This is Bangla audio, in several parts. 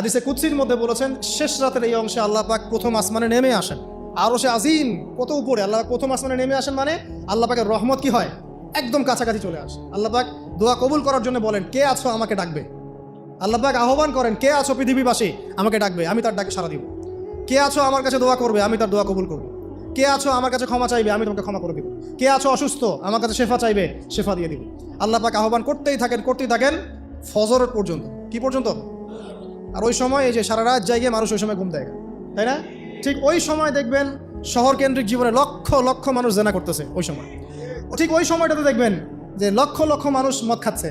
হাদিসে কুদসির মধ্যে বলেছেন, শেষ রাতের এই অংশে আল্লাহ পাক প্রথম আসমানে নেমে আসেন। আরশে আজিম কত উপরে, আল্লাহ পাক প্রথম আসমানে নেমে আসেন মানে আল্লাহ পাকের রহমত কি হয়, একদম কাছাকাছি চলে আসে। আল্লাহ পাক দোয়া কবুল করার জন্য বলেন, কে আছো আমাকে ডাকবে। আল্লাহ পাক আহ্বান করেন, কে আছো পৃথিবীবাসী আমাকে ডাকবে, আমি তার ডাকে সাড়া দিব। কে আছো আমার কাছে দোয়া করবে, আমি তার দোয়া কবুল করব। কে আছো আমার কাছে ক্ষমা চাইবে, আমি তোমাকে ক্ষমা করে দিব। কে আছো অসুস্থ, আমার কাছে শেফা চাইবে, শেফা দিয়ে দিব। আল্লাহ পাক আহ্বান করতেই থাকেন ফজর পর্যন্ত। কি পর্যন্ত? আর ওই সময় এই যে সারা রাত জায়গায় মানুষ ওই সময় ঘুম দেয়, তাই না? ঠিক ওই সময় দেখবেন শহর কেন্দ্রিক জীবনে লক্ষ লক্ষ মানুষ জেনা করতেছে। ওই সময় ঠিক ওই সময়টাতে দেখবেন যে লক্ষ লক্ষ মানুষ মদ খাচ্ছে,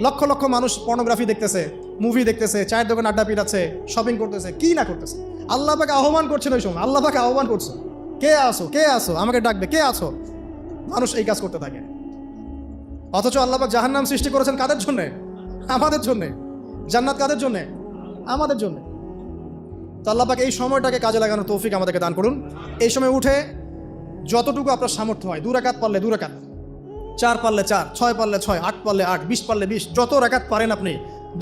লক্ষ লক্ষ মানুষ পর্নোগ্রাফি দেখতেছে, মুভি দেখতেছে, চায়ের দোকান আড্ডা পিটাচ্ছে, শপিং করতেছে, কি না করতেছে। আল্লাহ পাকে আহ্বান করছেন ওই সময়, আল্লাহ পাকে আহ্বান করছে, কে আসো আমাকে ডাকবে, কে আছো। মানুষ এই কাজ করতে থাকে। অথচ আল্লাহ পাক জাহান্নাম সৃষ্টি করেছেন কাদের জন্যে? আমাদের জন্যে। জান্নাত কাদের জন্যে? আমাদের জন্য। তো আল্লাহ পাক এই সময়টাকে কাজে লাগানোর তৌফিক আমাদেরকে দান করুন। এই সময় উঠে যতটুকু আপনার সামর্থ্য হয়, 2 রাকাত পারলে 2 রাকাত, 4 পারলে 4, 6 পারলে 6, 8 পারলে 8, 20 পারলে 20, যত রাকাত পারেন আপনি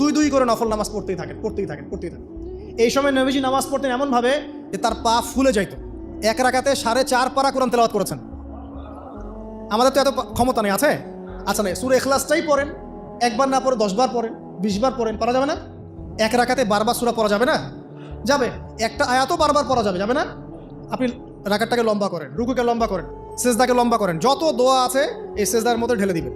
2 করে নফল নামাজ পড়তেই থাকেন। এই সময় নবীজি নামাজ পড়তেন এমনভাবে যে তার পা ফুলে যাইত। 1 রাকাতে 4.5 পারা কোরআন তেলাওয়াত করেছেন। আমাদের তো এত ক্ষমতা নেই, আছে? আচ্ছা নেই, সূরা ইখলাসটাই পড়েন, একবার না পড়ে 10 বার পড়েন, 20 বার পড়েন, পারা যাবে না? 1 রাকাতে 12 বার সূরা পড়া যাবে না? যাবে। একটা আয়াতও বারবার পড়া যাবে না? আপনি রাকাতটাকে লম্বা করেন, রুকুকে লম্বা করেন, সেজদাকে লম্বা করেন, যত দোয়া আছে এই সেজদার মধ্যে ঢেলে দিবেন।